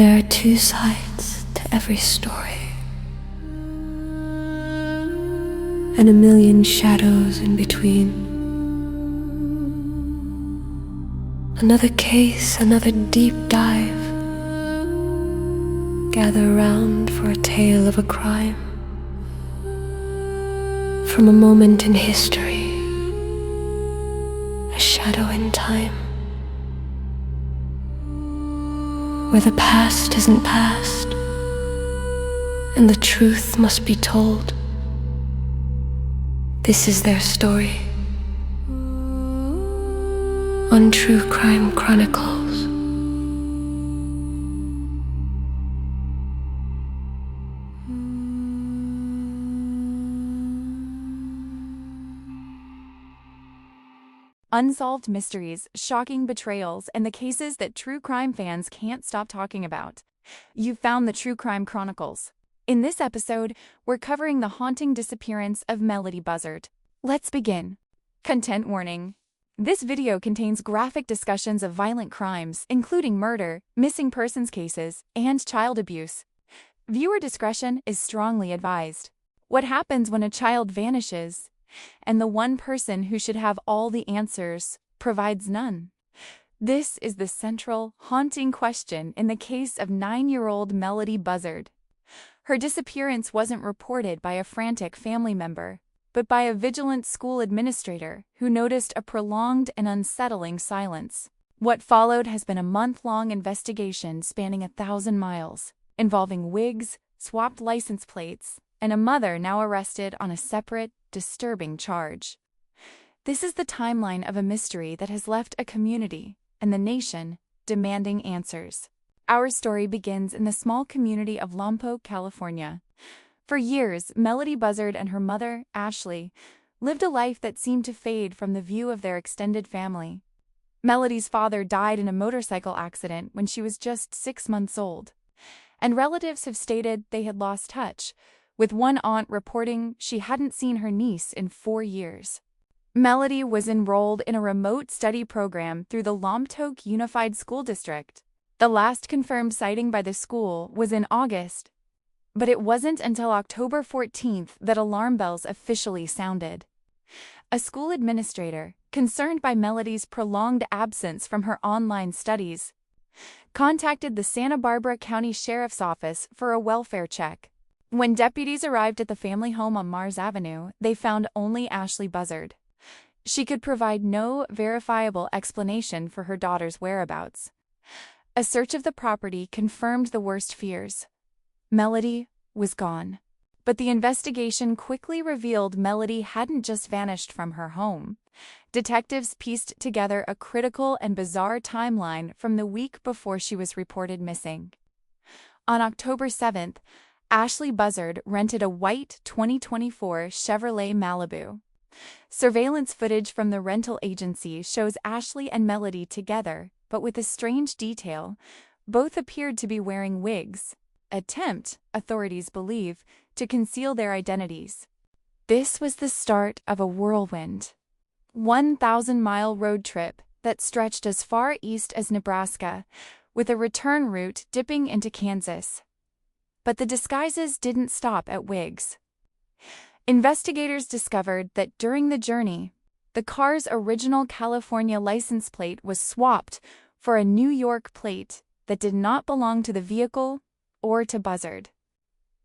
there are two sides to every story, and a million shadows in between. Another case, another deep dive. Gather around for a tale of a crime, from a moment in history, a shadow in time, where the past isn't past, and the truth must be told. This is their story on True Crime Chronicles. Unsolved mysteries, shocking betrayals, and the cases that true crime fans can't stop talking about. You've found the True Crime Chronicles. In this episode, we're covering the haunting disappearance of Melodie Buzzard. Let's begin. Content warning. This video contains graphic discussions of violent crimes, including murder, missing persons cases, and child abuse. Viewer discretion is strongly advised. What happens when a child vanishes, and the one person who should have all the answers provides none? This is the central, haunting question in the case of 9-year-old Melodie Buzzard. Her disappearance wasn't reported by a frantic family member, but by a vigilant school administrator who noticed a prolonged and unsettling silence. What followed has been a month-long investigation spanning 1,000 miles, involving wigs, swapped license plates, and a mother now arrested on a separate, disturbing charge. This is the timeline of a mystery that has left a community and the nation demanding answers. Our story begins in the small community of Lompoc, California. For years, Melodie Buzzard and her mother, Ashley, lived a life that seemed to fade from the view of their extended family. Melodie's father died in a motorcycle accident when she was just 6 months old, and relatives have stated they had lost touch, with one aunt reporting she hadn't seen her niece in 4 years. Melodie was enrolled in a remote study program through the Lompoc Unified School District. The last confirmed sighting by the school was in August, but it wasn't until October 14th that alarm bells officially sounded. A school administrator, concerned by Melodie's prolonged absence from her online studies, contacted the Santa Barbara County Sheriff's Office for a welfare check. When deputies arrived at the family home on Mars Avenue, they found only Ashley Buzzard. She could provide no verifiable explanation for her daughter's whereabouts. A search of the property confirmed the worst fears. Melodie was gone. But the investigation quickly revealed Melodie hadn't just vanished from her home. Detectives pieced together a critical and bizarre timeline from the week before she was reported missing. On October 7th, Ashley Buzzard rented a white 2024 Chevrolet Malibu. Surveillance footage from the rental agency shows Ashley and Melodie together, but with a strange detail. Both appeared to be wearing wigs, authorities believe, to conceal their identities. This was the start of a whirlwind 1,000-mile road trip that stretched as far east as Nebraska, with a return route dipping into Kansas. But the disguises didn't stop at wigs. Investigators discovered that during the journey, the car's original California license plate was swapped for a New York plate that did not belong to the vehicle or to Buzzard.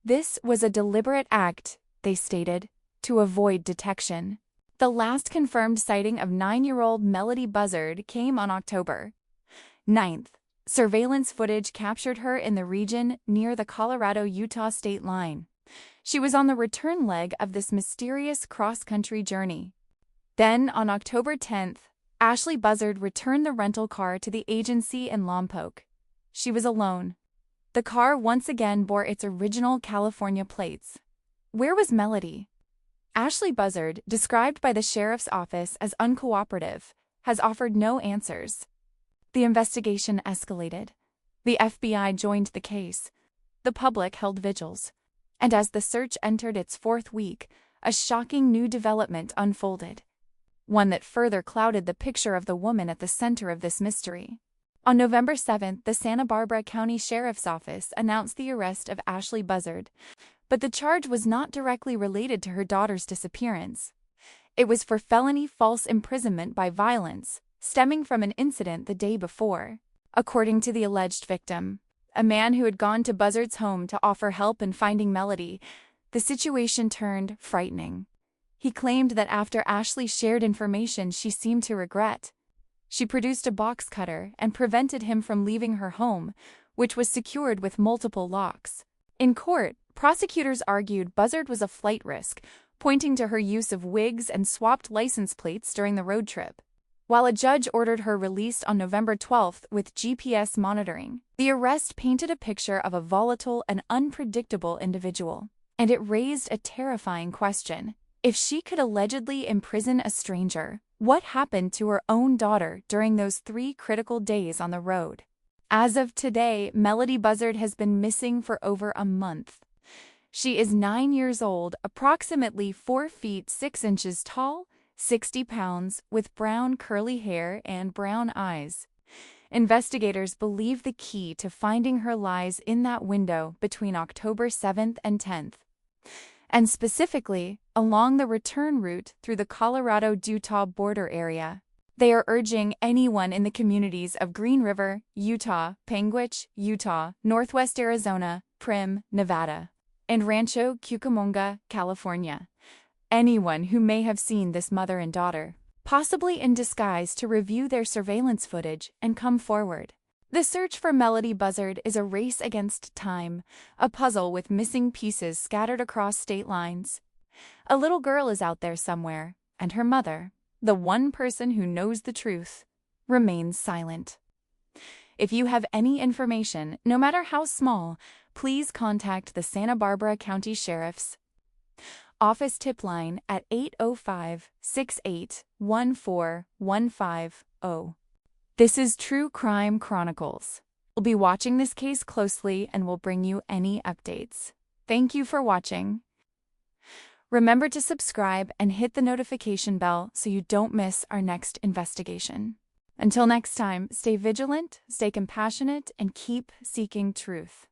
This was a deliberate act, they stated, to avoid detection. The last confirmed sighting of 9-year-old Melodie Buzzard came on October 9th. Surveillance footage captured her in the region near the Colorado-Utah state line. She was on the return leg of this mysterious cross-country journey. Then, on October 10th, Ashley Buzzard returned the rental car to the agency in Lompoc. She was alone. The car once again bore its original California plates. Where was Melodie? Ashley Buzzard, described by the sheriff's office as uncooperative, has offered no answers. The investigation escalated. The FBI joined the case. The public held vigils. And as the search entered its 4th week, a shocking new development unfolded. One that further clouded the picture of the woman at the center of this mystery. On November 7th, the Santa Barbara County Sheriff's Office announced the arrest of Ashley Buzzard, but the charge was not directly related to her daughter's disappearance. It was for felony false imprisonment by violence, stemming from an incident the day before. According to the alleged victim, a man who had gone to Buzzard's home to offer help in finding Melodie, the situation turned frightening. He claimed that after Ashley shared information she seemed to regret, she produced a box cutter and prevented him from leaving her home, which was secured with multiple locks. In court, prosecutors argued Buzzard was a flight risk, pointing to her use of wigs and swapped license plates during the road trip. While a judge ordered her released on November 12th with GPS monitoring, the arrest painted a picture of a volatile and unpredictable individual, and it raised a terrifying question. If she could allegedly imprison a stranger, what happened to her own daughter during those 3 critical days on the road? As of today, Melodie Buzzard has been missing for over a month. She is 9 years old, approximately 4 feet 6 inches tall, 60 pounds, with brown curly hair and brown eyes. Investigators believe the key to finding her lies in that window between October 7th and 10th. And specifically, along the return route through the Colorado-Utah border area. They are urging anyone in the communities of Green River, Utah, Panguitch, Utah, Northwest Arizona, Primm, Nevada, and Rancho Cucamonga, California. Anyone who may have seen this mother and daughter, possibly in disguise, to review their surveillance footage and come forward. The search for Melodie Buzzard is a race against time, a puzzle with missing pieces scattered across state lines. A little girl is out there somewhere, and her mother, the one person who knows the truth, remains silent. If you have any information, no matter how small, please contact the Santa Barbara County Sheriff's Office tip line at 805-6814-150. This is True Crime Chronicles. We'll be watching this case closely and will bring you any updates. Thank you for watching. Remember to subscribe and hit the notification bell so you don't miss our next investigation. Until next time, stay vigilant, stay compassionate, and keep seeking truth.